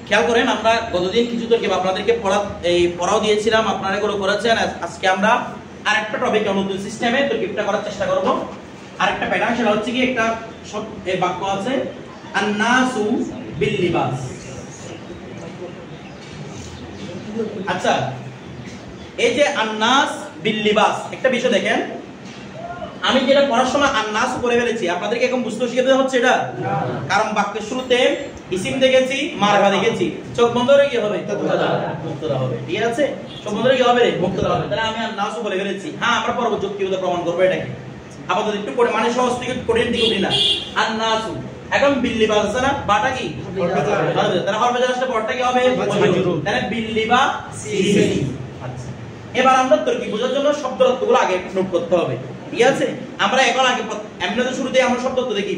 খেয়াল করেন, আমরা গতদিন কিছু তরকিব আপনাদেরকে পড়াও দিয়েছিলাম, আপনারা এগুলো করেছেন। আজকে আমরা আরেকটা টপিকে নতুন সিস্টেমে তরকিবটা করার চেষ্টা করব। আরেকটা প্যাটার্ন, সেটা হচ্ছে কি একটা বাক্য আছে আন-নাসু বিল লিবাস। আচ্ছা, এই যে আন-নাস বিল লিবাস, একটা বিষয় দেখেন, আমি যেটা পড়ার সময় আন-নাস করে ফেলেছি, আপনাদেরকে এখন বুঝতে শিখতে হচ্ছে এটা, কারণ বাক্যের শুরুতে ইসিম দেখেছি, মারফা দেখেছি, চোখ বন্ধ করে কি হবে? মুক্তদা হবে। ঠিক আছে, চোখ বন্ধ করে কি হবে? মুক্তদা হবে। তাহলে আমি আন-নাস করে ফেলেছি। হ্যাঁ, আমরা পরবর্তী যুক্তিগত প্রমাণ করব এটাকে। আপাতত একটু করে মানে সহজ থেকে কঠিন দিকে উঠি না। আন-নাস এখন বিল লিবাস আছে না, বাটা কি তাহলে হরফে জার আসলে পরটা কি হবে? তাহলে বিল লিবাসি। আচ্ছা, এবার আমরা তরকিব বোঝার জন্য শব্দ অর্থগুলো আগে নোট করতে হবে। ঠিক আছে, আমরা এখন আগে এমনিতে শুরুতে আমরা শব্দ অর্থ দেখি।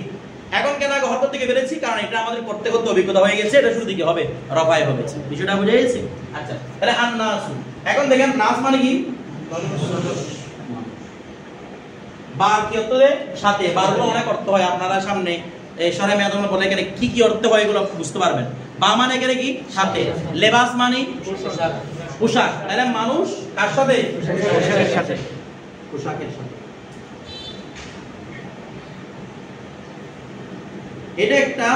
এখন কেন আগে হরফ থেকে বেরেছি? কারণ এটা আমাদের করতে করতে অভিজ্ঞতা হয়ে গেছে। এটা শুরু থেকে হবে, রফায় হবে। বিষয়টা বুঝে গেছে? আচ্ছা, তাহলে আন-নাস। এখন দেখেন নাস মানে কি? বার কি অর্থ দেয়? সাথে। বারগুলো অনেক অর্থ হয়, আপনারা সামনে এই সরে মেয়াদ বলে এখানে কি কি অর্থ হয় এগুলো বুঝতে পারবেন। বা মানে এখানে কি? সাথে। লেবাস মানে পোশাক। তাহলে মানুষ কার সাথে? পোশাকের সাথে। পোশাকের সাথে। এটা একটা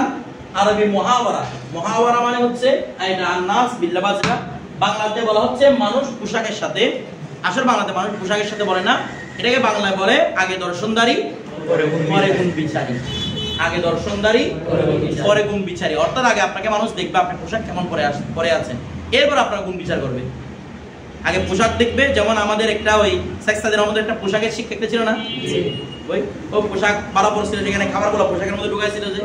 আরবি মুহাওয়ারা। মুহাওয়ারা মানে হচ্ছে এটা আন-নাস বিল লিবাস। এটা বাংলাতে বলা হচ্ছে মানুষ পোশাকের সাথে। আসলে বাংলাতে মানুষ পোশাকের সাথে বলে না, এটাকে বাংলায় বলে আগে দর্শনদারি পরে গুণ বিচারী। আগে দর্শনদারি পরে গুণ বিচারী, অর্থাৎ আগে আপনাকে মানুষ দেখবে আপনি পোশাক কেমন পরে আছেন, এরপর আপনার গুণ বিচার করবে। আগে পোশাক দেখবে, যেমন আমাদের একটা ওই সেক্সাদের আমাদের একটা পোশাকের শিক্ষা ছিল না, ওই ও পোশাক ভালো পড়ছিল, সেখানে খাবারগুলো পোশাকের মধ্যে ঢুকাইছিল, যে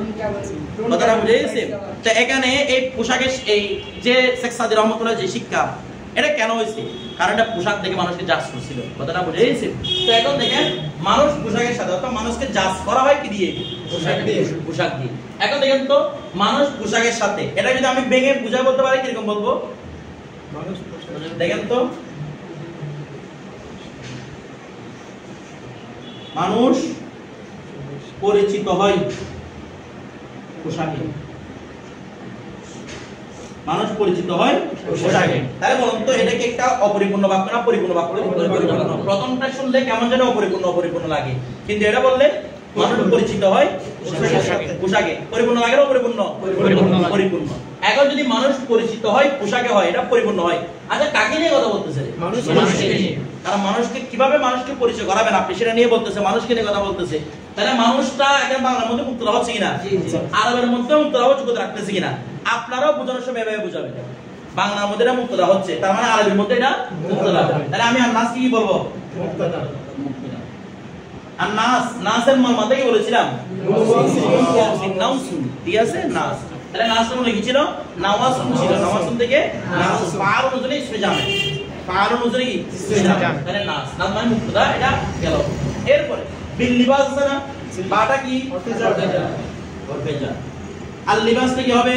কথাটা বুঝে গেছে। তো এখানে এই পোশাকের এই যে সেক্সাদের রহমতুল্লাহ যে শিক্ষা, এটা কেন হয়েছে? কারণ এটা পোশাক দেখে মানুষকে জাজ করছিল। কথাটা বুঝে গেছে? তো এখন দেখেন, মানুষ পোশাকের সাথে, অর্থাৎ মানুষকে জাজ করা হয় কি দিয়ে? পোশাক দিয়ে। পোশাক দিয়ে। এখন দেখেন তো, মানুষ পোশাকের সাথে, এটা যদি আমি ভেঙে বুঝা বলতে পারি, কিরকম বলবো? দেখেন তো, মানুষ পরিচিত হয় পোশাকে। মানুষ পরিচিত হয় পোশাকে। তাহলে বলুন তো, এটা কি একটা অপরিপূর্ণ বাক্য না পরিপূর্ণ বাক্য? প্রথমটা শুনলে কেমন যেন অপরিপূর্ণ লাগে, কিন্তু এটা বললে মানুষ পরিচিত হয় পোশাকে। পরিপূর্ণ লাগে না অপরিপূর্ণ? পরিপূর্ণ। এখন যদি মানুষ পরিচিত হয় পোশাকে হয়, এটা পরিপূর্ণ হয়। আচ্ছা, কাকে নিয়ে কথা বলতেছে? মানুষকে নিয়ে। কারণ মানুষকে কিভাবে মানুষকে পরিচয় করাবেন আপনি, সেটা নিয়ে বলতেছে, মানুষকে নিয়ে কথা বলতেছে। তাহলে মানুষটা এখন বাংলার মধ্যে মুক্তদা হচ্ছে কিনা, আরবের মধ্যে মুক্তদা যোগ্যতা রাখতেছে কিনা, আপনারাও বোঝানোর সময় এভাবে বুঝাবেন। বাংলার মধ্যে এটা মুক্তদা হচ্ছে, তার মানে আরবির মধ্যে এটা মুক্তদা। তাহলে আমি আন-নাস কি বলবো? মুক্তদা। আন-নাস, নাসের মালমাতে কি বলেছিলাম? নাউসুন। ঠিক আছে, নাস। তাহলে নাস মানে কি ছিল? নাওয়াসুন ছিল। নাওয়াসুন থেকে নাস, ফাআলুন নজরে ইসমে জামে। ফাআলুন নজরে কি? ইসমে জামে। তাহলে নাস, নাস মানে মুক্তদা, এটা গেল। এরপরে বিল লিবাস আছে না, বাটা কি? হরফে জার। আর লিবাসটা কি হবে?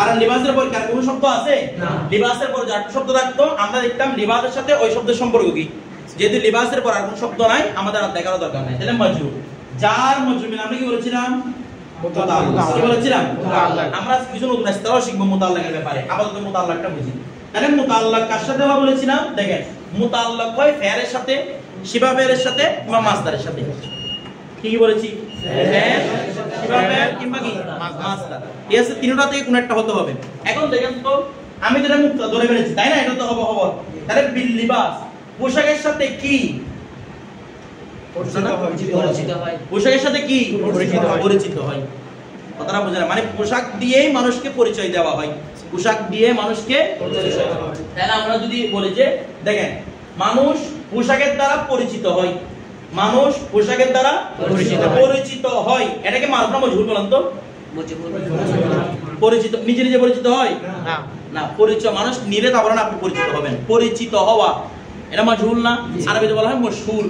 আর লিবাসের পর কার কোনো শব্দ আছে না? লিবাসের পর যার শব্দ থাকতো, আমরা দেখতাম লিবাসের সাথে ওই শব্দের সম্পর্ক কি। যেহেতু লিবাসের পর আর কোনো শব্দ নাই, আমাদের আর দেখার দরকার নাই। তাহলে মাজরুর, যার মাজরুর মিল আমরা কি বলেছিলাম? মুতাআল্লিক। কি বলেছিলাম? মুতাআল্লিক। আমরা কিছু নতুন ইস্তিলাহ শিখব মুতাআল্লিকের ব্যাপারে, আপাতত মুতাআল্লিকটা বুঝি। তাহলে মুতাআল্লিক কার সাথে আমরা বলেছিলাম? দেখেন, মুতাআল্লিক হয় ফেলের সাথে, শিবা ফেলের সাথে কিংবা মাসদারের সাথে। কি বলেছি? ফেল, শিবা ফেল কিংবা কি মাসদার। ঠিক আছে, তিনটা থেকে কোন একটা হতে হবে। এখন দেখেন তো, আমি যেটা মুক্তদা ধরে ফেলেছি, তাই না? এটা তো হবে। তাহলে বিল লিবাস, পোশাকের সাথে কি? পোশাকের সাথে কি? পরিচিত হয়। কথাটা বুঝলেন? মানে পোশাক দিয়েই মানুষকে পরিচয় দেওয়া হয়, পোশাক দিয়ে মানুষকে পরিচয় দেওয়া হয়। তাহলে আমরা যদি বলি যে দেখেন, মানুষ পোশাকের দ্বারা পরিচিত হয়, মানুষ পোশাকের দ্বারা পরিচিত হয়, এটাকে মারুফ না মজহুর বলেন তো? পরিচিত নিজে নিজে পরিচিত হয় না, না পরিচয় মানুষ নিলে তারপরে না আপনি পরিচিত হবেন। পরিচিত হওয়া এটা মজহুর না, আরবিতে বলা হয় মশহুর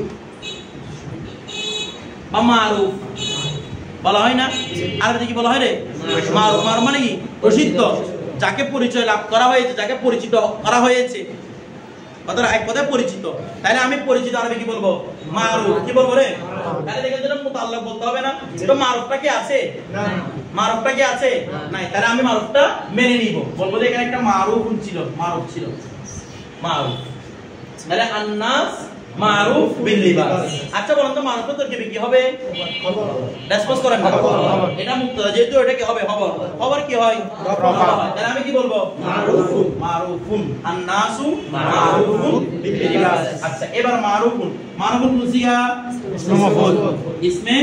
বা মারুফ বলা হয় না? আরবিতে কি বলা হয় রে? মারুফ। মারুফ মানে কি? প্রসিদ্ধ, যাকে পরিচয় লাভ করা হয়েছে, যাকে পরিচিত করা হয়েছে। অথবা এক কথায় পরিচিত। তাহলে আমি পরিচিত আরবি কি বলবো? মারুফ। কি বলবো রে? তাহলে দেখেন যেটা মুতাল্লাক বলতে হবে না। তো মারুফটা কি আছে? না। মারুফটা কি আছে? নাই। তাহলে আমি মারুফটা মেনে নিব, বলবো যে এখানে একটা মারুফ ছিল, মারুফ ছিল, মারুফ। তাহলে আন্নাস মারুফ বিল লিবাস। আচ্ছা বলেন তো মারুফের তরকিবে কি হবে? রেসপন্স করেন না। এটা মুক্তাদা, যেহেতু এটা কি হবে? খবর। খবর কি হয়? রফা। তাহলে আমি কি বলবো? মারুফুন। মারুফুন। আন্নাসু মারুফুন বিল লিবাস। আচ্ছা এবার মারুফুন। মারুফুন কুসিয়া ইসমে মাফউল। ইসমে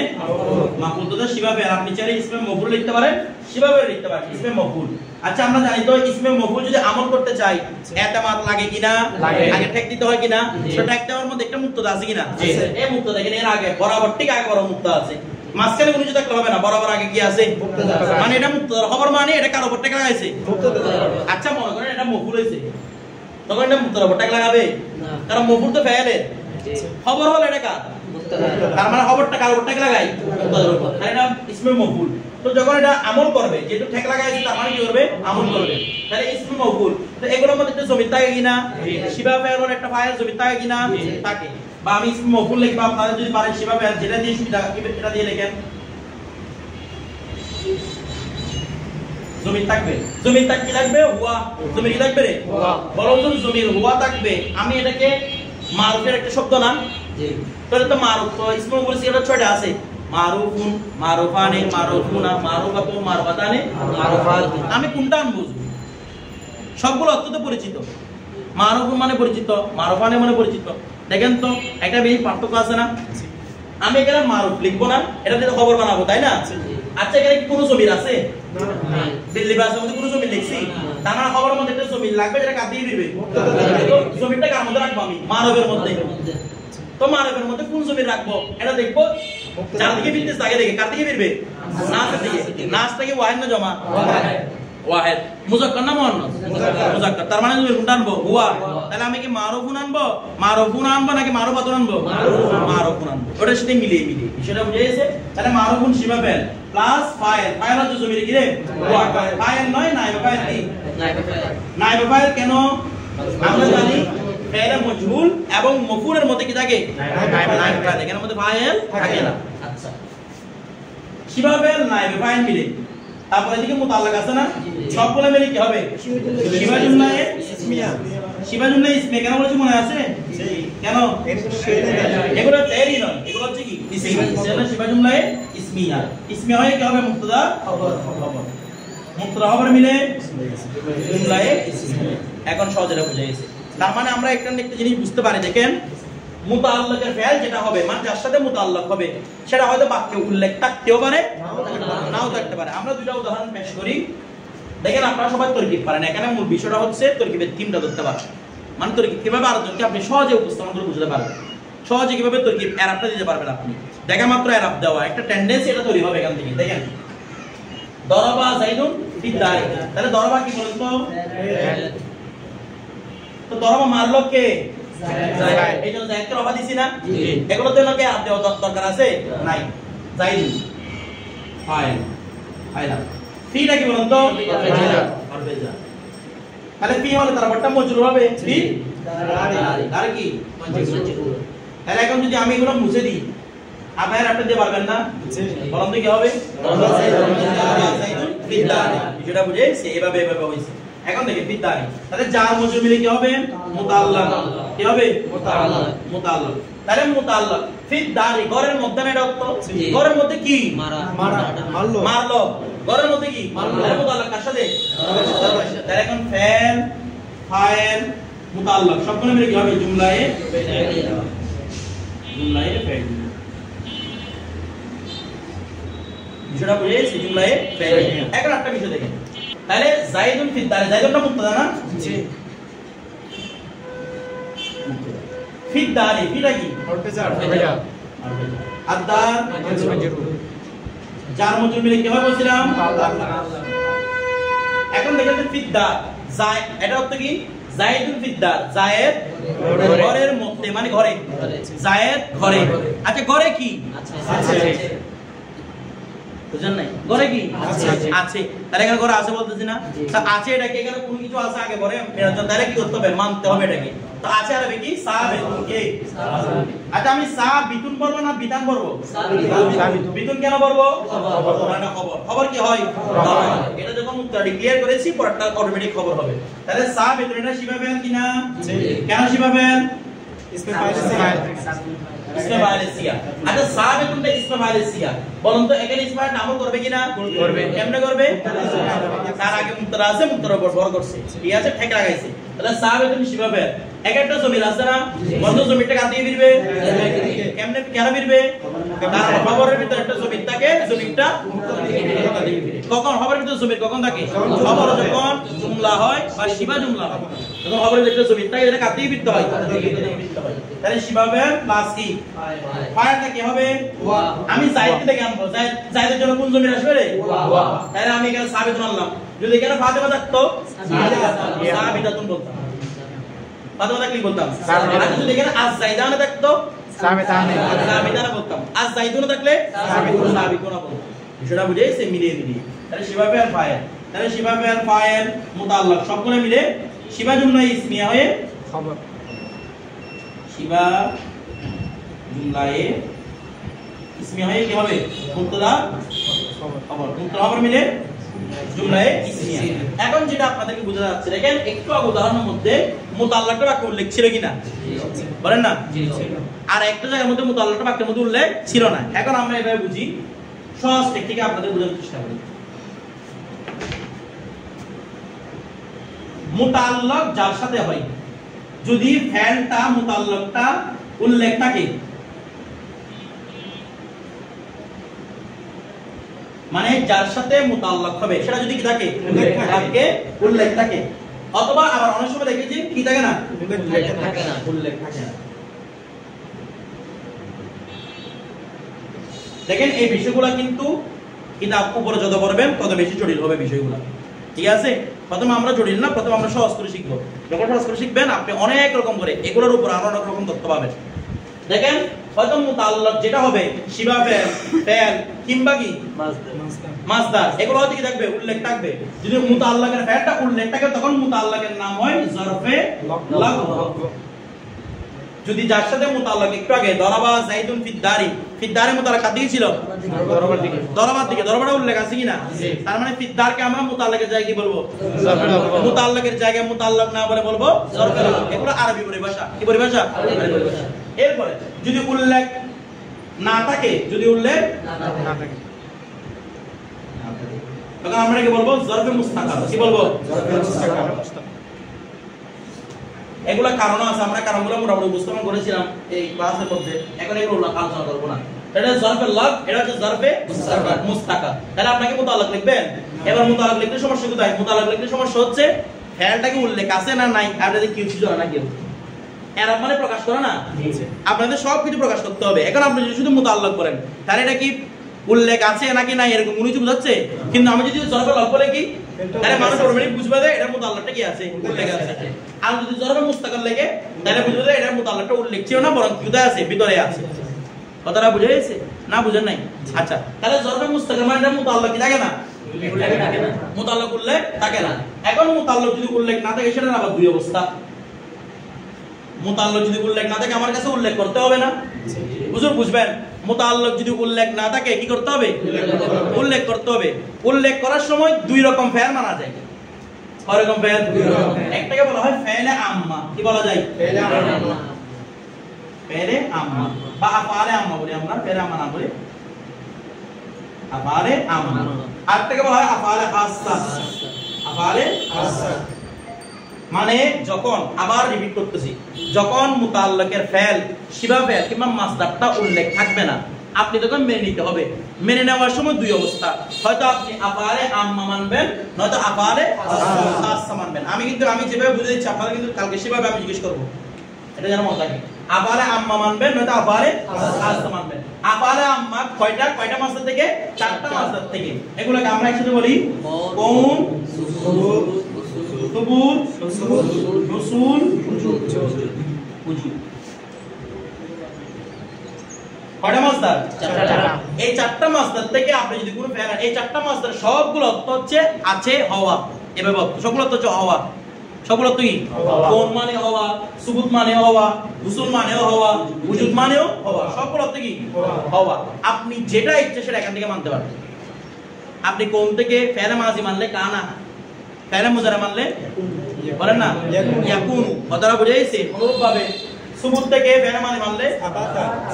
মাফউল তো শিবাবে, আপনি চাইলে ইসমে মাফউল লিখতে পারেন, শিবাবে লিখতে পারেন, ইসমে মাফউল। আচ্ছা আমরা জানি তো ইসমে মাফউল যদি আমল করতে চাই এতামাদ লাগে কিনা? আগে ঠেক দিতে হয় কিনা? সেটা ঠেক দেওয়ার মধ্যে একটা মুক্তাদা আছে কিনা? এই মুক্তাদা এখানে এর আগে বরাবর, ঠিক আগে বড় মুক্তাদা আছে, মাঝখানে কোনো কিছু থাকলে হবে না, বরাবর আগে কি আছে? মুক্তাদা। মানে এটা মুক্তাদা খবর, মানে এটা কার উপর ঠেক লাগাইছে? মুক্তাদা। আচ্ছা মনে করেন এটা মাফউল হইছে, তখন এটা মুক্তাদার উপর ঠেক লাগাবে না, কারণ মাফউল তো ফাইলের খবর হলো, এটা কার? মুক্তাদা। তার মানে খবরটা কার উপর ঠেক লাগাই? মুক্তাদার উপর। তাই এটা ইসমে মাফউল। তো যখন এটা আমল করবে, যেহেতু ঠেক লাগাইছে তার মানে কি করবে? আমল করবে। তাহলে ইসমে মাফউল। তো এগুলোর মধ্যে একটা জমির থাকে কিনা? শিবা ফাইলের একটা ফাইল জমির থাকে কিনা? থাকে। বা আমি ইসমে মাফউল লিখব, আপনারা যদি পারেন শিবা ফাইল যেটা দিয়ে সুবিধা এটা দিয়ে লিখেন, জমির থাকবে। জমির থাক কি লাগবে? হুয়া। জমির কি লাগবে রে? হুয়া। বলুন তো জমির হুয়া থাকবে, আমি এটাকে মারুফের একটা শব্দ না? জি। তাহলে তো মারুফ তো ইসমে মাফউল এটা ছয়টা আছে, মারুফুন, মারুফানে, মারুফুনা, মারুফাতু, মারুফাতানে, মারুফাত। আমি কোনটা বুঝবো? সবগুলো অর্থ তো পরিচিত। মারুফুন মানে পরিচিত, মারুফানে মানে পরিচিত। দেখেন তো একটা বেশি পার্থক্য আছে না? আমি এখানে মারুফ লিখবো না, এটা দিয়ে খবর বানাবো, তাই না? আচ্ছা এখানে কি কোনো জমির আছে? না। বিল লিবাসের মধ্যে কোনো জমির লিখছি? তার মানে খবরের মধ্যে একটা জমির লাগবে, যেটা কার দিয়ে দিবে? তো জমিটা কার মধ্যে রাখবো? আমি মারুফের মধ্যে। তো মারুফের মধ্যে কোন জমির রাখবো এটা দেখবো। যার দিকে ফিরতেছে তাকে দেখে, কার দিকে ফিরবে? নাসের দিকে। নাসটা কি ওয়াহিদ না জমা? ওয়াহিদ। মুযাক্কার না মুআন্নাস? মুযাক্কার। তার মানে জমির কোনটা আনবো? হুয়া। তাহলে আমি কি মারুফুন আনবো, মারুফুন আনবো নাকি মারুফাতুন আনবো? মারুফুন আনবো। ওটার সাথে মিলিয়ে বিষয়টা বুঝে গেছে? তাহলে মারুফুন শিবা ফাইল প্লাস ফাইল, ফাইল হচ্ছে জমির কি রে? হুয়া। ফাইল নয় নাইব ফাইল। কি নাইব ফাইল? কেন? আমরা জানি ফাইলে মজহুল এবং মফউলের মধ্যে কি থাকে? নাইব ফাইল। এখানের মধ্যে ফাইল থাকে না। আচ্ছা শিবা ফাইল নাইব ফাইল মিলে, তারপরে এদিকে মুতাল্লাক আছে না? সবগুলো মিলে কি হবে? শিবা জুমলায়ে ইসমিয়া। শিবা জুমলায়ে ইসমিয়া কেন বলেছি মনে আছে? কেন? এগুলো ফেরি নয়, এগুলো হচ্ছে কি? ইসম। সেটা শিবা জুমলায়ে ইসমিয়া। ইসমিয়া হয় কি হবে? মুবতাদা খবর। মুবতাদা খবর মিলে জুমলায়ে ইসমিয়া। এখন সহজে এটা বুঝে গেছে। তার মানে আমরা একটা জিনিস বুঝতে পারি, দেখেন মুতাআল্লাকের ফাইল যেটা হবে, মানে যার সাথে মুতাআল্লাক হবে, সেটা হয়তো বাক্যে উল্লেখ থাকতেও পারে, নাও থাকতে পারে। আমরা দুইটা উদাহরণ পেশ করি, দেখেন আপনারা সবাই তরকিব পারেন। এখানে মূল বিষয়টা হচ্ছে তরকিবের থিমটা ধরতে পারবেন, মানে তরকিব কিভাবে আরেকজনকে আপনি সহজে উপস্থাপন করে বুঝতে পারবেন, সহজে কিভাবে তরকিব এরাবটা দিতে পারবেন আপনি। দেখা মাত্র এরাব দেওয়া একটা টেন্ডেন্সি এটা তৈরি হবে এখান থেকে। দেখেন দরাবা যাইদুন ফিদ দারি, তাহলে দরাবা কি বলেন তো দরাবা মারলো কে? এই জন্য জায়েদকে রফা দিছি না? এগুলো তো নাকি এরাব দেওয়া দরকার আছে? নাই। যাইদুন ফাইল, ফাইলা। ফিটা কি বলেন তো? ফারবেজা। তাহলে ফি হলে তার বটটা মজরুর হবে ফি দারি। দারি কি? মজরুর। তাহলে এখন যদি আমি এগুলো মুছে দিই, আপনারা আপনি দিতে পারবেন না? বলেন তো কি হবে? ফি দারি। যেটা বুঝেছি এভাবে হইছে। এখন দেখেন ফি দারি, তাহলে যার মজরুর মিলে কি হবে? মুতাআল্লাক। কি হবে? মুতাআল্লাক। তাহলে মুতাআল্লাক ফি দারি, ঘরের মধ্যে না? এটা অর্থ ঘরের মধ্যে কি? মারলো। ঘরের মধ্যে কি? তাহলে মুতাআল্লাক কার সাথে? তাহলে এখন ফাইল, ফাইল, মুতাআল্লাক সবগুলো মিলে কি হবে? জুমলায়ে ফাইলিয়া। জুমলায়ে ফাইলিয়া। বিষয়টা বুঝে গেছি? জুমলায়ে ফাইলিয়া। এখন একটা বিষয় দেখেন, তাহলে যাইদুন ফি দারি, যাইদুনটা মুবতাদা না? জি। ফি দারি, ফিটা কি? ফারবেজা। আদ-দার মজরুর। যার মজরুর মিলে কি হয় বলছিলাম? এখন দেখেন ফি দার, যায়েদ এটা অর্থ কি? যায়েদুন ফি দার, যায়েদ ঘরের মধ্যে, মানে ঘরে। যায়েদ ঘরে। আচ্ছা ঘরে কি আছে? বুঝেন নাই? ঘরে কি আছে? তাহলে এখানে ঘরে আছে বলতেছি না? আছে, এটা কি এখানে কোনো কিছু আছে আগে ঘরে মেরাজ, তাহলে কি করতে হবে? মানতে হবে এটাকে। তো আছে আরবি কি সাবিতুন কে আচ্ছা আমি সাবিতুন বলবো না বিতান বলবো বিতুন কেন বলবো খবর কি হয় এটা যখন উত্তরটি ক্লিয়ার করেছি পরেরটা অটোমেটিক খবর হবে তাহলে সাবিতুন এটা শিবা ফেল কিনা কেন শিবা ফেল ইসমে ফাইল সিয়া আচ্ছা সাবিতুনটা ইসমে ফাইল সিয়া বলুন তো এখানে ইসমে নাম করবে কিনা করবে কেমনে করবে তার আগে মুক্তারা আছে মুক্তারা বড় করছে ঠিক আছে ঠিক লাগাইছে তাহলে সাবিতুন শিবা ফেল একটা জমির আছে না বন্ধ জমিটা কাটিয়ে ফিরবে কেমনে কেন ফিরবে তার খবরের ভিতর একটা জমি থাকে জমিটা কখন খবরের ভিতর জমি কখন থাকে খবর যখন জুমলা হয় বা শিবা জুমলা হয় তখন খবরের ভিতর জমি থাকে এটা কাটিয়ে ফিরতে হয় তাহলে শিবা ফেল প্লাস কি ফায়ারটা কি হবে আমি জায়েদ থেকে আনবো জায়েদের জন্য কোন জমি আসবে রে তাহলে আমি এখানে সাবিতুন আনলাম যদি এখানে ফাতেমা থাকতো সাবিতাতুন বলতাম ফাতেমা কি বলতাম আর যদি এখানে আজ-জাইদানা থাকতো সাবিতানা বলতাম আজ-জাইদুনা থাকলে সাবিতুনা বলতাম বিষয়টা বুঝেছে মিলিয়ে তাহলে শিবা ফেল ফাইল তাহলে শিবা ফেল ফাইল মুতাআল্লাক সবগুলো মিলে শিবা জুমলা ইসমিয়া হয়ে খবর শিবা জুমলায়ে ইসমিয়া হয়ে কি হবে মুবতাদা খবর মুবতাদা খবর মিলে জুমলায়ে ইসমিয়া এখন যেটা আপনাদেরকে বোঝা যাচ্ছে দেখেন একটু আগে উদাহরণের মধ্যে মুতাআল্লাকটা বাক্য উল্লেখ ছিল কিনা বলেন না আর একটা জায়গার মধ্যে মুতাআল্লাকটা বাক্যের মধ্যে উল্লেখ ছিল না এখন আমরা এভাবে বুঝি সহজ টেকনিকে আপনাদের বোঝানোর চেষ্টা করি মুতাআল্লাক যার সাথে হয় যদি ফেলটা মুতাআল্লাকটা উল্লেখ থাকে মানে যার সাথে মুতাআল্লাক হবে সেটা যদি কি থাকে উল্লেখ থাকে অথবা আবার অনেক সময় দেখেছি কি থাকে না উল্লেখ থাকে না দেখেন এই বিষয়গুলো কিন্তু কিতাব উপরে যত পড়বেন তত বেশি জটিল হবে বিষয়গুলো ঠিক আছে প্রথমে আমরা জটিল না প্রথমে আমরা সহজ করে শিখব যখন সহজ করে শিখবেন আপনি অনেক রকম করে এগুলোর উপর আরো অনেক রকম তথ্য পাবেন দেখেন প্রথম মুতাআল্লাক যেটা হবে শিবা ফেল ফেল কিংবা কি মাসদার এগুলো হতে কি থাকবে উল্লেখ থাকবে যদি মুতাআল্লাকের ফেলটা উল্লেখ থাকে তখন মুতাআল্লাকের নাম হয় জরফে লাগব যদি যার সাথে মুতাআল্লাক একটু আগে দরাবা যাইদুন ফিদ্দারে মুতাআল্লাক কার দিকে ছিল দরাবার দিকে দরাবাটা উল্লেখ আছে কিনা তার মানে ফিদ্দারকে আমরা মুতাআল্লাকের জায়গায় কি বলবো মুতাআল্লাকের জায়গায় মুতাআল্লাক না বলে বলবো জরফে লাগব এগুলো আরবি পরিভাষা কি পরিভাষা এরপরে যদি উল্লেখ না থাকে যদি উল্লেখ না থাকে তখন আমরা কি বলবো জরফে মুস্তাকার কি বলবো জরফে মুস্তাকার এগুলা কারণ আছে আমরা কারণগুলো মোটামুটি উপস্থাপন করেছিলাম এই ক্লাসের মধ্যে এখন এগুলো আলোচনা করব না এটা জরফে লাগ এটা হচ্ছে জরফে মুস্তাকার তাহলে আপনাকে মুতাআল্লাক লিখবেন এবার মুতাআল্লাক লিখতে সমস্যা কোথায় মুতাআল্লাক লিখতে সমস্যা হচ্ছে ফেলটা কি উল্লেখ আছে না নাই আপনাদের কি ছিল না কি এরকম মানে প্রকাশ করে না আপনাদের সবকিছু প্রকাশ করতে হবে এখন আপনি যদি শুধু মুতাআল্লাক করেন তাহলে এটা কি উল্লেখ আছে নাকি নাই এরকম কোনো কিছু বোঝাচ্ছে কিন্তু আমি যদি জরফে লাগ বলে কি তাহলে মানুষ অটোমেটিক বুঝবে যে এটা মুতাআল্লাকটা কি আছে উল্লেখ আছে আর যদি জরফে মুস্তাকার লাগে তাহলে বুঝবে যে এটা মুতাআল্লাকটা উল্লেখ ছিল না বরং কোথায় আছে ভিতরে আছে কথাটা বুঝা গেছে না বুঝেন নাই আচ্ছা তাহলে জরফে মুস্তাকার মানে এটা মুতাআল্লাক কি থাকে না উল্লেখ থাকে না মুতাআল্লাক উল্লেখ থাকে না এখন মুতাআল্লাক যদি উল্লেখ না থাকে সেটা আবার দুই অবস্থা মুতাআল্লাক যদি উল্লেখ না থাকে আমার কাছে উল্লেখ করতে হবে না হুজুর বুঝবেন মুতাআল্লাক যদি উল্লেখ না থাকে কি করতে হবে উল্লেখ করতে হবে উল্লেখ করার সময় দুই রকম ফেল মানা যায় কয় রকম ফেল একটাকে বলা হয় ফেলে আম্মা কি বলা যায় ফেলে আম্মা বা আফআলে আম্মা বলি আমরা ফেলে আম্মা না বলি আফআলে আম্মা আরেকটাকে বলা হয় আফআলে খাসসা আফআলে খাসসা মানে যখন আবার রিপিট করতেছি যখন মুতাআল্লাকের ফেল শিবা ফেল কিংবা মাসদারটা উল্লেখ থাকবে না আপনি তখন মেনে নিতে হবে মেনে নেওয়ার সময় দুই অবস্থা হয়তো আপনি আফআলে আম্মা মানবেন নয়তো আফআলে খাসসা মানবেন আমি যেভাবে বুঝে দিচ্ছি আপনারা কিন্তু কালকে সেভাবে আমি জিজ্ঞেস করব এটা যেন মনে থাকে আফআলে আম্মা মানবেন নয়তো আফআলে খাসসা মানবেন আফআলে আম্মা কয়টা মাসদার থেকে চারটা মাসদার থেকে এগুলোকে আমরা একসাথে বলি কৌন সুবুত নুসুল উজুব কয়টা মাসদার চারটা এই চারটা মাসদার থেকে আপনি যদি কোনো ফেল এই চারটা মাসদার সবগুলো অর্থ হচ্ছে আছে হওয়া এভাবে সবগুলো অর্থ হচ্ছে হওয়া সকল অর্থ কি কোন মানে হওয়া, সুবুত মানে হওয়া, হুসুল মানেও হওয়া, উজুদ মানেও হওয়া, সকল অর্থ কি হওয়া। আপনি যেটা ইচ্ছে সেটা এখান থেকে মানতে পারবেন। আপনি কোন থেকে ফেলে মাজি মানলে কানা, ফেলে মুজারা মানলে বলেন না ইয়াকুনু, কথাটা বুঝে গেছে। অনুরূপ ভাবে সুবুত থেকে ফেলে মাজি মানলে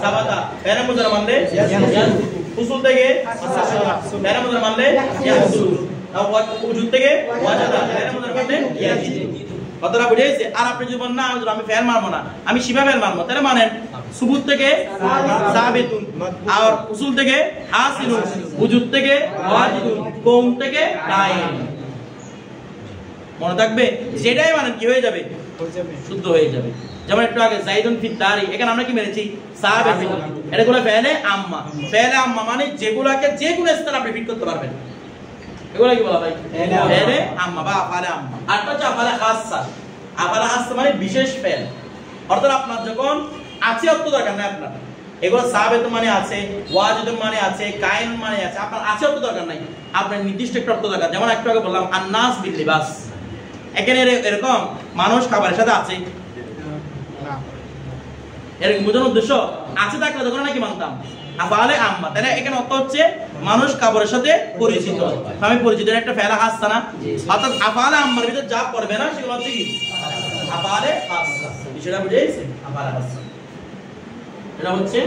সাবাতা, ফেলে মুজারা মানলে ইয়ানজুরু, হুসুল থেকে ফেলে মুজারা মানলে ইয়াহসুলু, উজুদ থেকে ওয়াজাদা, ফেলে মুজারা মানলে ইয়াজিদু। কথাটা বুঝে গেছে। আর আপনি যদি বলেন না আমি ফেল মারবো না, আমি শিবা ফেল মারবো, তাহলে মানেন সুবুত থেকে সাবিতুন, আর উসুল থেকে হাসিলুন, উজুদ থেকে ওয়াজিদুন, কৌন থেকে কায়েম। মনে থাকবে যেটাই মানেন কি হয়ে যাবে, শুদ্ধ হয়ে যাবে। যেমন একটু আগে যাইদুন ফিদ দারি, এখানে আমরা কি মেরেছি সাবিতুন, এটা গুলো ফেলে আম্মা। ফেলে আম্মা মানে যেগুলাকে যে কোনো স্থানে আপনি ফিট করতে পারবেন, এগুলা কি বলা ভাই ফেলে আম্মা বা আফালে আম্মা। আর হচ্ছে আফালে খাসসা, আফালে খাসসা মানে বিশেষ ফেল, অর্থাৎ আপনার যখন আছে অর্থ দরকার নাই আপনার, এগুলো সাবিতুন মানে আছে, ওয়াজিদুন মানে আছে, কায়েম মানে আছে, আপনার আছে অর্থ দরকার নাই, আপনার নির্দিষ্ট একটা অর্থ দরকার। যেমন একটু আগে বললাম আন্নাস বিল লিবাস, এখানে এরকম মানুষ খাবারের সাথে আছে, এরকম বোঝানোর উদ্দেশ্য আছে থাকলে তখন নাকি মানতাম আফালে আম্মা, তাহলে এখানে অর্থ হচ্ছে মানুষ খাবারের সাথে পরিচিত। আমি পরিচিত একটা ফেলা হাসছে না, অর্থাৎ আফালে আম্মার ভিতর যা পড়বে না সেগুলো হচ্ছে কি আফালে হাসসা। বিষয়টা বুঝে গেছে? আফালে হাসসা এটা হচ্ছে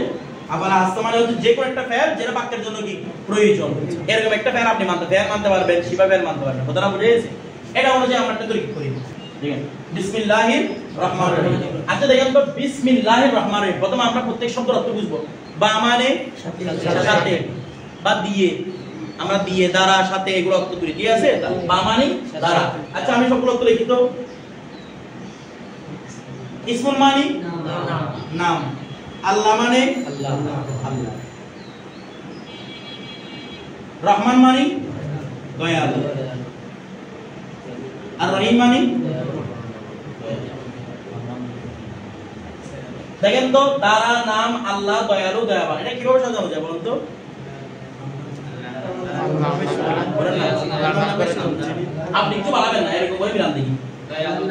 আফালে হাসসা মানে হচ্ছে যে কোনো একটা ফেল যেটা বাক্যের জন্য কি প্রয়োজন, এরকম একটা ফেল আপনি মানতে পারবেন, শিবা ফেল মানতে পারবেন। কথাটা বুঝে গেছে? এটা অনুযায়ী আমরা একটা তরিকা করি। দেখেন বিসমিল্লাহির রহমানির রহিম। আচ্ছা দেখেন তো বিসমিল্লাহির রহমানির রহিম, প্রথমে আমরা প্রত্যেক শব্দের অর্থ বুঝবো। বা মানে সাথে, বা দিয়ে, আমরা দিয়ে দ্বারা সাথে এগুলো অর্থ করি, ঠিক আছে? বা মানে দ্বারা। আচ্ছা আমি সবগুলো অর্থ লিখি তো। ইসমুল মানে নাম, আল্লাহ মানে আল্লাহ, রহমান মানে দয়ালু, আর রহিম মানে দেখেন তো দ্বারা, নাম, আল্লাহ, দয়ালু, দয়াবান, এটা কিভাবে সাজানো যায় বলুন তো? আপনি একটু বাড়াবেন না, এরকম করে মিলান দেখি। দয়ালু,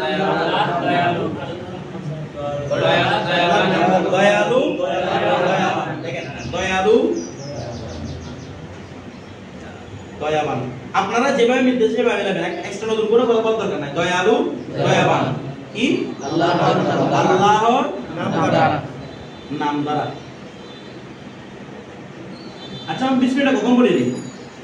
দেখেন দয়ালু, দয়াবান, আপনারা যেভাবে মিলতে সেভাবে মিলাবেন, এক্সট্রা নতুন কোনো কথা বলার দরকার নাই। দয়ালু, দয়াবান কি আল্লাহর নাম দ্বারা। আচ্ছা আমি বিসমিল্লাহ কখন বলি রে?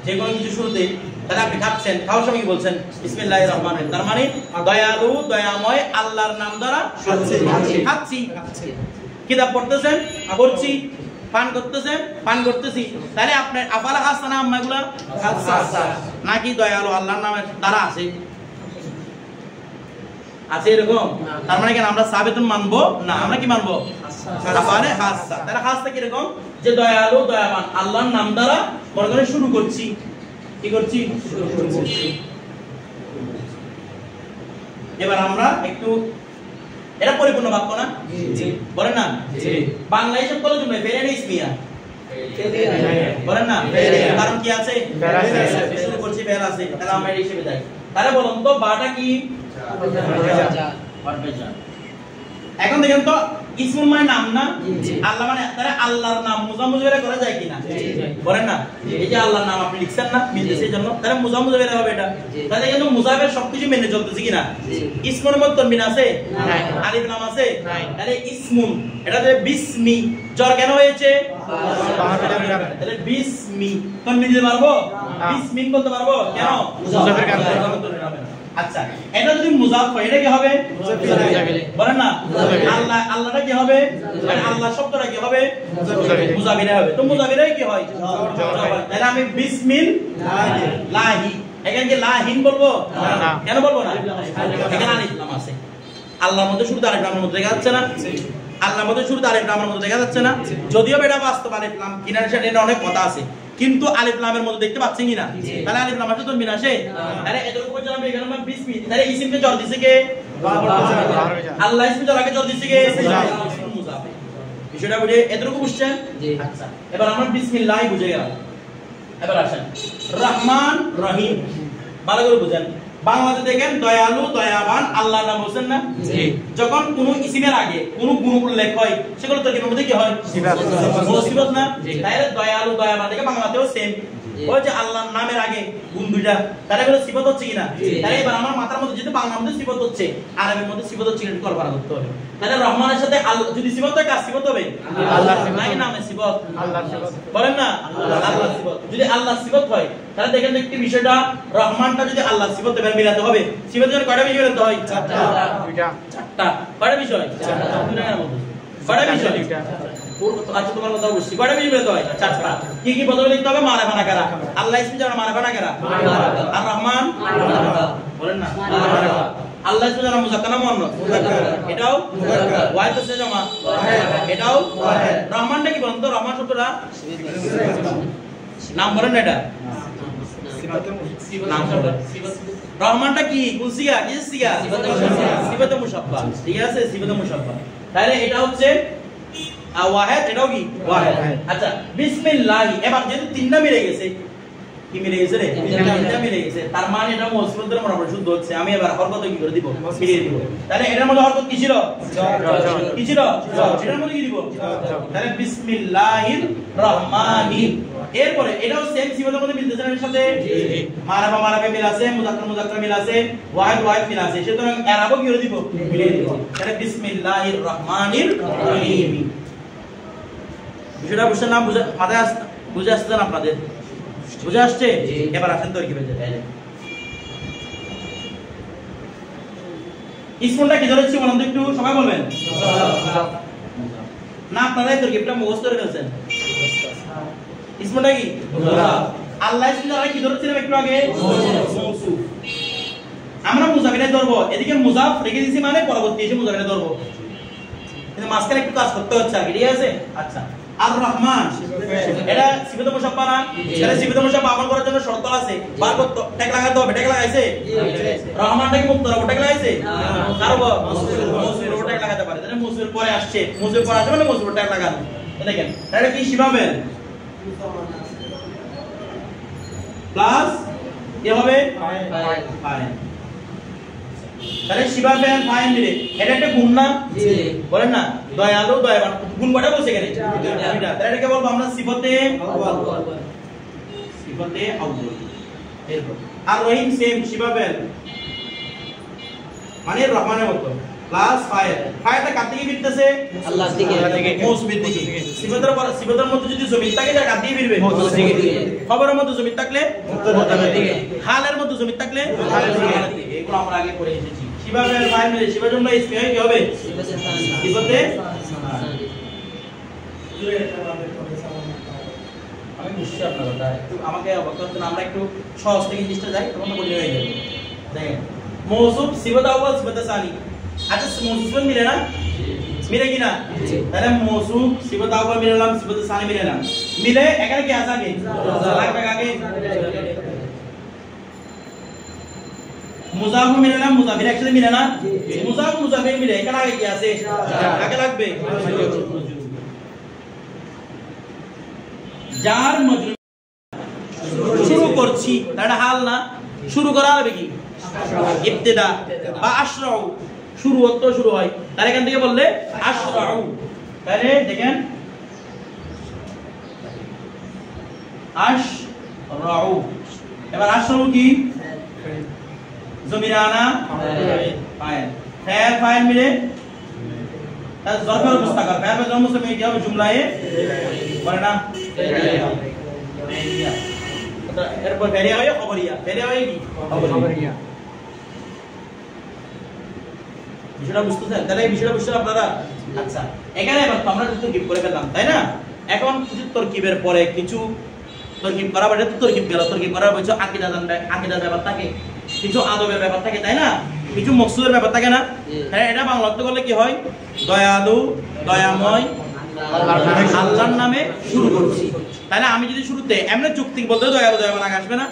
যে কোনো কিছু শুরুতে, তাহলে আপনি খাচ্ছেন, খাওয়ার সময় কি বলছেন? বিসমিল্লাহির রহমানির রহিম। তার মানে দয়ালু, দয়াময় আল্লাহর নাম দ্বারা খাচ্ছি। কিতাব পড়তেছেন, পড়ছি। পান করতেছেন, পান করতেছি। তাহলে আপনার আফালা খাসসা না আম্মা এগুলা খাসসা নাকি দয়ালু আল্লাহর নামের দ্বারা আছে? আছে এরকম? তার মানে কি আমরা সাবিতুন মানবো না, আমরা কি মানবো? আফালে খাসসা। তাহলে খাসসা কি রকম? যে দয়ালু, দয়াবান আল্লাহর নাম দ্বারা মনে করে শুরু করছি। কি করছি? শুরু করছি। এবার আমরা একটু, এটা পরিপূর্ণ বাক্য না? জি বলেন না? জি। বাংলা হিসাব করলে জন্য ফেরেন ইসমিয়া বলেন না? কারণ কি আছে? শুরু করছি ফেল আছে, তাহলে আমরা এই হিসেবে যাই। তাহলে বলুন তো বাটা কি? এখন দেখেন তো ইসমুল মানে নাম না, আল্লাহ মানে, তাহলে আল্লাহর নাম মুজামুজাবিরা করা যায় কিনা? বলেন না? এই যে আল্লাহর নাম আপনি লিখছেন না মিলতেছে এর জন্য, তাহলে মুজামুজাবিরা হবে এটা। তাহলে কিন্তু মুজাবের সবকিছু মেনে চলতেছে কিনা? ইসমুর মধ্যে তনবিন আছে, আলিফ লাম আছে, তাহলে ইসমুন, এটা যে বিসমি জ্বর কেন হয়েছে? তাহলে বিসমি তনবিন দিতে পারবো, বিসমিন বলতে পারবো কেন? মুজাবের কারণে। আচ্ছা এটা যদি মুজাফ হয় এটা কি হবে? বলেন না? আল্লাহ, আল্লাহটা কি হবে? মানে আল্লাহ শব্দটা কি হবে? মুজাফিরা হবে। তো মুজাফিরাই কি হয়? তাহলে আমি বিসমিল্লাহি, এখানে কি লাহিন বলবো? কেন বলবো না? এখানে আলিফ লাম আছে, আল্লাহর মধ্যে শুরুতে আলিফ লামের মধ্যে দেখা যাচ্ছে না? আল্লাহর মধ্যে শুরুতে আলিফ লামের মধ্যে দেখা যাচ্ছে না? যদিও এটা বাস্তব আলিফ লাম কিনার সাথে অনেক কথা আছে, কিন্তু আলিফ লামের মধ্যে দেখতে পাচ্ছেন কিনা? তাহলে আলিফ লাম আসে তনবিন আসে। তাহলে এদের উপর যখন এখানে আমরা বিসমি, তাহলে ইসমকে জর দিছে কে? আল্লাহ ইসমকে জর আগে জর দিছে কে? মুজাফ। বিষয়টা বুঝে এতটুকু বুঝছেন? আচ্ছা এবার আমরা বিসমিল্লাহ বুঝে গেলাম। এবার আসেন রহমান রহিম, ভালো করে বুঝেন। বাংলাতে দেখেন দয়ালু দয়াবান আল্লাহর নাম বলছেন না? জি। যখন কোনো ইসিমের আগে কোনো গুণ উল্লেখ হয় সেগুলো তরকিবের মধ্যে কি হয়? সিফাত না? তাহলে দয়ালু দয়াবান দেখে বাংলাতেও সেম। ওই যে আল্লাহর নামের আগে গুণ দুইটা, তাহলে এগুলো সিফাত হচ্ছে কিনা? তাহলে এবার আমার মাথার মধ্যে যেহেতু বাংলার মধ্যে সিফাত হচ্ছে, আরবির মধ্যে সিফাত হচ্ছে কিনা কল্পনা করতে হবে। তাহলে রহমানের সাথে যদি সিফাত হয় কার সিফাত হবে? আল্লাহর সিফাত। নাকি নামের সিফাত? আল্লাহর সিফাত। বলেন না আল্লাহর সিফাত। যদি আল্লাহর সিফাত হয় তাহলে দেখেন একটি বিষয়টা, রহমানটা যদি আল্লাহর সিফাতে মিলাতে হবে, সিফাতের জন্য কয়টা বিষয় মিলাতে হয়? চারটা। চারটা। কয়টা বিষয়? চারটা। কয়টা বিষয়? আচ্ছা তোমার কথা বুঝছি। কয়টা বিষয় মিলাতে হয়? চারটা। কি কি বদলে লিখতে হবে? মারিফা নাকিরা। আল্লাহ ইসম জানা মারিফা নাকিরা। আর রহমান বলেন না মারিফা। আল্লাহ ইসম জানা মুযাক্কার না মুআন্নাস? এটাও ওয়াহিদ আছে জামা, এটাও রহমানটা কি বলেন তো? রহমান শব্দটা নাম বলেন না, এটা নাম শব্দ। রহমানটা কি? কোন সিগা? কি সিগা? সিফাতে মুশাব্বাহ। ঠিক আছে, সিফাতে মুশাব্বাহ। তাহলে এটা হচ্ছে ওয়াহিদ, এটাও কি ওয়াহিদ। আচ্ছা বিসমিল্লাহ, এবার যেহেতু তিনটা মিলে গেছে, কি মিলে গেছে রে? তিনটা মিলে গেছে, তার মানে এটা মুসলিমদের মনে শুদ্ধ হচ্ছে। আমি এবার হরকত কি করে দিব? মিলিয়ে দিব। তাহলে এটার মধ্যে হরকত কি ছিল? কি ছিল? এটার মধ্যে কি দিব? তাহলে বিসমিল্লাহির রহমানির। এরপরে এটাও সেম সিফাতের মধ্যে মিলতেছে না এর সাথে? মারাফা মারাফে মিল আছে, মুযাক্কার মুযাক্কার মিল আছে, ওয়াহিদ ওয়াহিদ মিল আছে। সুতরাং এরাবও কি করে দিব? মিলিয়ে দিব। তাহলে বিসমিল্লাহির রহমানির রহিম। বিষয়টা বুঝছেন না? মাথায় বুঝে আসছে না আপনাদের? বুঝে আসছে? এবার আসেন তরকিবে যাই। ইসমটা কি ধরেছি বলেন তো একটু, সবাই বলবেন না? আপনারাই তরকিবটা মুখস্থ করে ফেলছেন। ইসমটা কি? আল্লাহ ইসম যারা কি ধরেছিলাম একটু আগে? মৌসুফ। আমরা মুজাফিরে ধরবো, এদিকে মুজাফ রেখে দিয়েছি মানে পরবর্তী এসে মুজাফিরে ধরবো, কিন্তু মাঝখানে একটু কাজ করতে হচ্ছে আগে। ঠিক আছে? আচ্ছা আর রহমান এটা সিফাতে মুশাব্বাহ না? তাহলে সিফাতে মুশাব্বাহ আমল করার জন্য শর্ত আছে, বার করতে ট্যাগ লাগাতে হবে। ট্যাগ লাগাইছে? রহমানটা কি মুক্তর উপর ট্যাগ লাগাইছে? কার উপর? মৌসুফের উপর ট্যাগ লাগাতে পারে। তাহলে মৌসুফের পরে আসছে, মৌসুফের পরে আসবে মানে মৌসুফের ট্যাগ লাগান। দেখেন এটা কি শিবাবেন প্লাস কি হবে? ফাইল। তাহলে শিবাবেন ফাইল মিলে এটা একটা গুণ না? জি। বলেন না দয়ালু দয়াবান, গুণ কয়টা বলছে এখানে? দুইটা। তাহলে এটাকে বলবো আমরা সিফাতে আউয়াল। সিফাতে আউয়াল। এরপর আর রহিম সেম শিবাবেন মানে রহমানের মতো প্লাস ফাইল। ফাইলটা কার থেকে ফিরতেছে? আল্লাহর থেকে, মৌসুফের থেকে। সিফাতের পর সিফাতের মধ্যে যদি জমির থাকে যা কার থেকে ফিরবে? মৌসুফের থেকে। খবরের মধ্যে জমির থাকলে মুবতাদার থেকে, হালের মধ্যে জমির থাকলে হালের থেকে। এগুলো আমরা আগে পড়ে এসেছি। শিবাবের ফাইল মিলে শিবা জুমলা ইসমি হয় কি হবে? সিফাতে সানি। আমি বুঝছি আপনার কথা, একটু আমাকে অবাক করছেন। আমরা একটু সহজ থেকে জিনিসটা যাই, তখন তো বলি হয়ে যাবে। দেখেন মৌসুফ সিফাত আউয়াল সিফাতে সানি। আচ্ছা মৌসুফ মিলে না? মিলে কি না? তাহলে মৌসুফ সিফাত আউয়াল মিলালাম, সিফাতে সানি মিলালাম, মিলে এখানে কি আছে আগে? লাগবে আগে মুজাফ মিলালাম, মুজাফির একসাথে মিলে না? মুজাফ মুজাফির মিলে এখানে আগে কি আছে? আগে লাগবে যার মজরুর। শুরু করছি তাহলে হাল না? শুরু করা হবে কি? ইবতিদা বা আশরাউ। শুরু হতো শুরু হয়, তাহলে এখান থেকে বললে আশরাউ। তাহলে দেখেন আশরাউ। এবার আশরাউ কি? জমির আনা ফাইল, ফাইল ফাইল মিলে তাহলে জরফের মুস্তাকার। ফাইল বা জরফ মুস্তাকার কি হবে? জুমলায়ে বলে না? এরপর ফেরিয়া হয় খবরিয়া। ফেরিয়া হয় কি? খবরিয়া। বিষয়টা বুঝতেছেন? তাহলে এই বিষয়টা বুঝতে আপনারা? আচ্ছা এখানে এবার আমরা তরকিব করে ফেললাম, তাই না? এখন কিছু তরকিবের পরে কিছু তরকিব করা বাদে তো তরকিব গেল। তরকিব করার বলছো আকীদার ব্যাপার থাকে, কিছু আদবের ব্যাপার থাকে, তাই না? কিছু মকসুদের ব্যাপার থাকে না? হ্যাঁ, এটা বাংলা অর্থ করলে কি হয়? দয়ালু দয়াময় আল্লাহর নামে শুরু করছি। তাহলে আমি যদি শুরুতে এমনি যুক্তি বলতে দয়ালু দয়াময় আগে আসবে না?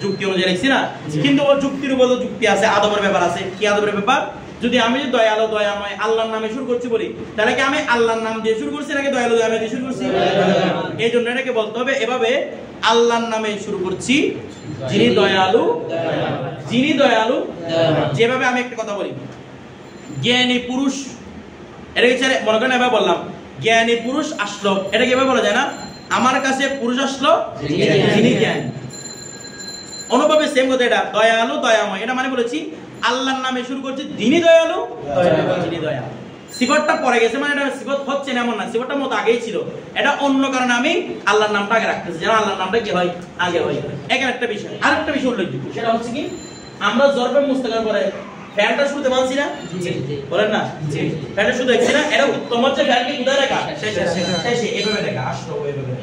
যুক্তি অনুযায়ী লিখছি না? কিন্তু ও যুক্তির উপর যুক্তি আছে, আদবের ব্যাপার আছে। কি আদবের ব্যাপার? যদি আমি দয়ালু দয়াময় আল্লাহর নামে শুরু করছি বলি, তাহলে কি আমি আল্লাহর নাম দিয়ে শুরু করছি নাকি দয়ালু দয়াময় দিয়ে শুরু করছি? এই জন্য এটাকে বলতে হবে এভাবে আল্লাহর নামে শুরু করছি, যিনি দয়ালু, যিনি দয়ালু। যেভাবে আমি একটা কথা বলি, জ্ঞানী পুরুষ, এটা কি মনে করেন এবার বললাম জ্ঞানী পুরুষ আসলো, এটা কিভাবে বলা যায় না, আমার কাছে পুরুষ আসলো যিনি জ্ঞানী। অনুভবে সেম কথা, এটা দয়ালু দয়াময়, এটা মানে বলেছি আল্লাহর নামে শুরু করছি, যিনি দয়ালু যিনি দয়ালু। সিফাতটা পরে গেছে, মানে এটা সিফাত হচ্ছে না এমন না, সিফাতটা মত আগেই ছিল, এটা অন্য কারণে আমি আল্লাহর নামটা আগে রাখতেছি, যেন আল্লাহর নামটা কি হয় আগে হয়। এখানে একটা বিষয়, আরেকটা বিষয় উল্লেখযোগ্য, সেটা হচ্ছে কি আমরা জরবে মুস্তাকার পরে ফ্যানটা শুরুতে বলছি না, বলেন না ফ্যানটা শুরু দেখছি না, এটা উত্তম হচ্ছে ফ্যানকে কোথায় রাখা, শেষে এভাবে রাখা, আসলো এভাবে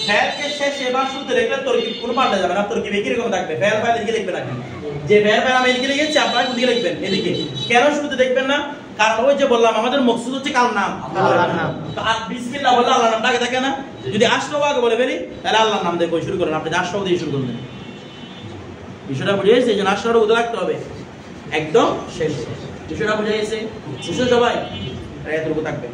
ফ্যানকে শেষে বা শুরুতে রেখে তরকিব কোনো পাল্টে যাবে না, তরকিব একই রকম থাকবে। ফ্যান ফ্যান এদিকে লিখবে নাকি, যে ফ্যান ফ্যান আমি এদিকে লিখেছি আপনারা কোদিকে লিখবেন এদিকে, কেন শুরুতে দেখবেন না, কারণ ওই যে বললাম আমাদের মকসুদ হচ্ছে কার নাম, আল্লাহর নাম। তো আর বিসমিল্লাহ বললে আল্লাহর নামটা আগে থাকে না, যদি আসলো আগে বলে ফেলি তাহলে আল্লাহর নাম দিয়ে শুরু করেন, আপনি আসলো দিয়ে শুরু করবেন। বিষয়টা বুঝে গেছে, এই জন্য আসলো উদয় রাখতে হবে একদম শেষ। বিষয়টা বুঝে গেছে, বুঝছেন সবাই, এতটুকু থাকবে।